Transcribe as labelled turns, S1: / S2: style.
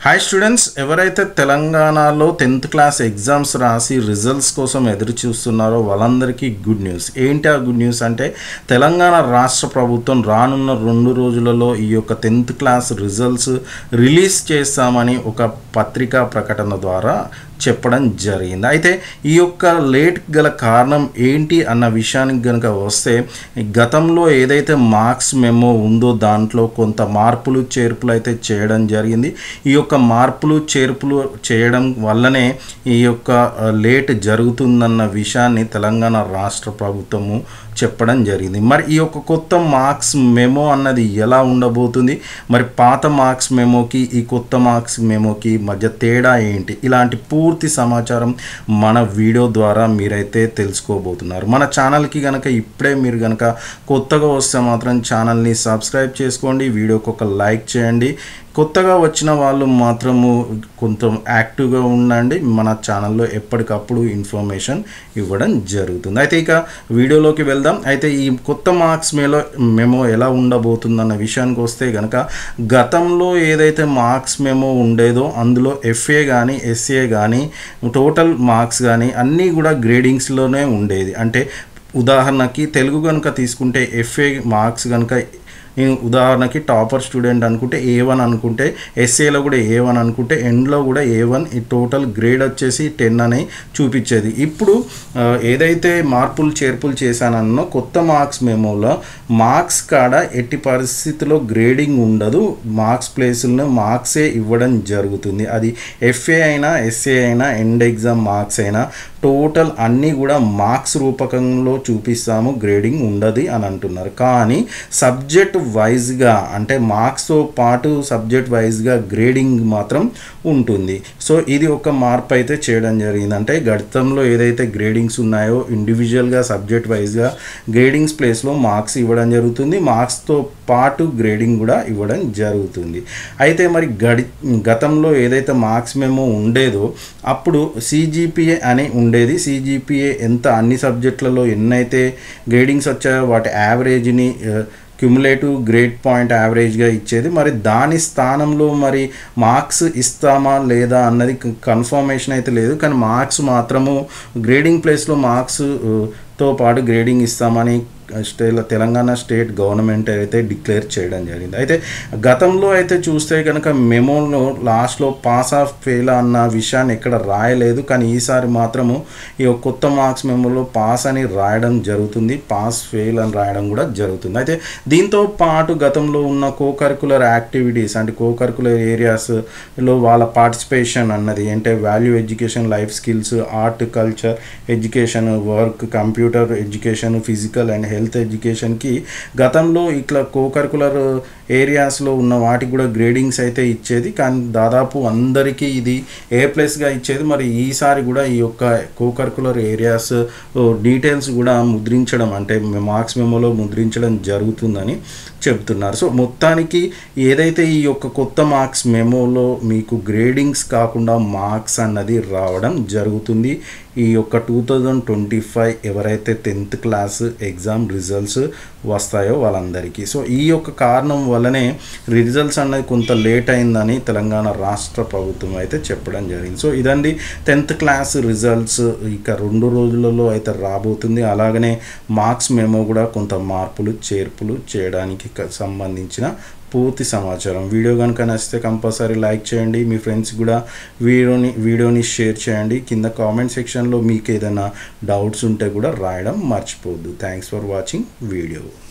S1: Hi students, ఎవరైతే తెలంగాణలో 10th class exams రాసి రిజల్ట్స్ కోసం ఎదురు చూస్తున్నారో వాళ్ళందరికీ గుడ్ న్యూస్. ఏంటి ఆ గుడ్ న్యూస్ అంటే, తెలంగాణ రాష్ట్ర ప్రభుత్వం రానున్న 2 రోజులలో ఈ యొక్క 10th క్లాస్ రిజల్ట్స్ రిలీజ్ చేస్తామని ఒక పత్రికా ప్రకటన ద్వారా చెప్పడం జరిగింది. అయితే ఈ యొక్క లేట్ గల కారణం ఏంటి అన్న విషయానికి కనుక వస్తే, గతంలో ఏదైతే మార్క్స్ మెమో ఉందో దాంట్లో కొంత మార్పులు చేర్పులు అయితే చేయడం జరిగింది. ఈ యొక్క మార్పులు చేర్పులు చేయడం వల్లనే ఈ యొక్క లేట్ జరుగుతుందన్న విషయాన్ని తెలంగాణ రాష్ట్ర ప్రభుత్వము చెప్పడం జరిగింది. మరి ఈ యొక్క కొత్త మార్క్స్ మెమో అన్నది ఎలా ఉండబోతుంది, మరి పాత మార్క్స్ మెమోకి ఈ కొత్త మార్క్స్ మెమోకి మధ్య తేడా ఏంటి, ఇలాంటి పూర్తి సమాచారం మన వీడియో ద్వారా మీరైతే తెలుసుకోబోతున్నారు. మన ఛానల్కి కనుక ఇప్పుడే మీరు కనుక కొత్తగా వస్తే మాత్రం ఛానల్ని సబ్స్క్రైబ్ చేసుకోండి, వీడియోకి ఒక లైక్ చేయండి. కొత్తగా వచ్చిన వాళ్ళు మాత్రము కొంచెం యాక్టివ్గా ఉండండి. మన ఛానల్లో ఎప్పటికప్పుడు ఇన్ఫర్మేషన్ ఇవ్వడం జరుగుతుంది. అయితే ఇక వీడియోలోకి వెళ్దాం. అయితే ఈ కొత్త మార్క్స్ మెమో ఎలా ఉండబోతుందన్న విషయానికి వస్తే కనుక, గతంలో ఏదైతే మార్క్స్ మెమో ఉండేదో అందులో ఎఫ్ఏ కానీ ఎస్ఏ కానీ టోటల్ మార్క్స్ కానీ అన్నీ కూడా గ్రేడింగ్స్లోనే ఉండేది. అంటే ఉదాహరణకి తెలుగు కనుక తీసుకుంటే ఎఫ్ఏ మార్క్స్ కనుక ఉదాహరణకి టాపర్ స్టూడెంట్ అనుకుంటే A1 అనుకుంటే, ఎస్ఏలో కూడా A1 అనుకుంటే, ఎండ్లో కూడా A1, ఈ టోటల్ గ్రేడ్ వచ్చేసి 10 అని చూపించేది. ఇప్పుడు ఏదైతే మార్పులు చేర్పులు చేశానన్నో కొత్త మార్క్స్ మెమోలో మార్క్స్ కాడ ఎట్టి పరిస్థితిలో గ్రేడింగ్ ఉండదు, మార్క్స్ ప్లేసులను మార్క్సే ఇవ్వడం జరుగుతుంది. అది ఎఫ్ఏ అయినా ఎస్ఏ అయినా ఎండ్ ఎగ్జామ్ మార్క్స్ అయినా టోటల్ అన్నీ కూడా మార్క్స్ రూపకంలో చూపిస్తాము, గ్రేడింగ్ ఉండదు అని అంటున్నారు. కానీ సబ్జెక్ట్ వైజ్గా అంటే మార్క్స్తో పాటు సబ్జెక్ట్ వైజ్గా గ్రేడింగ్ మాత్రం ఉంటుంది. సో ఇది ఒక మార్పు అయితే చేయడం జరిగింది. అంటే గతంలో ఏదైతే గ్రేడింగ్స్ ఉన్నాయో ఇండివిజువల్గా సబ్జెక్ట్ వైజ్గా గ్రేడింగ్స్ ప్లేస్లో మార్క్స్ ఇవ్వడం జరుగుతుంది, మార్క్స్తో పాటు గ్రేడింగ్ కూడా ఇవ్వడం జరుగుతుంది. అయితే మరి గతంలో ఏదైతే మార్క్స్ మెమో ఉండేదో అప్పుడు CGPA అని ఉండేది. CGPA ఎంత అన్ని సబ్జెక్టులలో ఎన్నైతే గ్రేడింగ్స్ వచ్చాయో వాటి యావరేజ్ని క్యుములేటివ్ గ్రేడ్ పాయింట్ యావరేజ్గా ఇచ్చేది. మరి దాని స్థానంలో మరి మార్క్స్ ఇస్తామా లేదా అన్నది కన్ఫర్మేషన్ అయితే లేదు. కానీ మార్క్స్ మాత్రము గ్రేడింగ్ ప్లేస్లో మార్క్స్తో పాటు గ్రేడింగ్ ఇస్తామని తెలంగాణ స్టేట్ గవర్నమెంట్ అయితే డిక్లేర్ చేయడం జరిగింది. అయితే గతంలో అయితే చూస్తే కనుక మెమోలో లాస్ట్లో పాస్ ఆఫ్ ఫెయిల్ అన్న విషయాన్ని ఎక్కడ రాయలేదు. కానీ ఈసారి మాత్రము ఈ కొత్త మార్క్స్ మెమోలో పాస్ అని రాయడం జరుగుతుంది, పాస్ ఫెయిల్ అని రాయడం కూడా జరుగుతుంది. అయితే దీంతో పాటు గతంలో ఉన్న కోకరికులర్ యాక్టివిటీస్ అంటే కోకరికులర్ ఏరియాస్లో వాళ్ళ పార్టిసిపేషన్ అన్నది అంటే value education, life skills, art, culture education, work, computer education, physical and health ఎడ్యుకేషన్కి గతంలో ఇట్లా కోకరికులర్ ఏరియాస్లో ఉన్న వాటికి కూడా గ్రేడింగ్స్ అయితే ఇచ్చేది. కానీ దాదాపు అందరికీ ఇది A+గా ఇచ్చేది. మరి ఈసారి కూడా ఈ యొక్క కోకరికులర్ ఏరియాస్ డీటెయిల్స్ కూడా ముద్రించడం అంటే మార్క్స్ మెమోలో ముద్రించడం జరుగుతుందని చెప్తున్నారు. సో మొత్తానికి ఏదైతే ఈ యొక్క కొత్త మార్క్స్ మెమోలో మీకు గ్రేడింగ్స్ కాకుండా మార్క్స్ అన్నది రావడం జరుగుతుంది ఈ యొక్క 2025 ఎవరైతే 10th క్లాస్ ఎగ్జామ్ రిజల్ట్స్ వస్తాయో వాళ్ళందరికీ. సో ఈ యొక్క కారణం వల్లనే రిజల్ట్స్ అన్నది కొంత లేట్ అయిందని తెలంగాణ రాష్ట్ర ప్రభుత్వం అయితే చెప్పడం జరిగింది. సో ఇదండి 10th క్లాస్ రిజల్ట్స్ ఇక 2 రోజులలో అయితే రాబోతుంది. అలాగనే మార్క్స్ మెమో కూడా కొంత మార్పులు చేర్పులు చేయడానికి సంబంధించిన పూర్తి సమాచారం. వీడియో కనుక నచ్చితే కంపల్సరీ లైక్ చేయండి, మీ ఫ్రెండ్స్ కూడా వీడియోని షేర్ చేయండి. కింద కామెంట్ సెక్షన్లో మీకు ఏదైనా డౌట్స్ ఉంటే కూడా రాయడం మర్చిపోవద్దు. Thanks for watching video.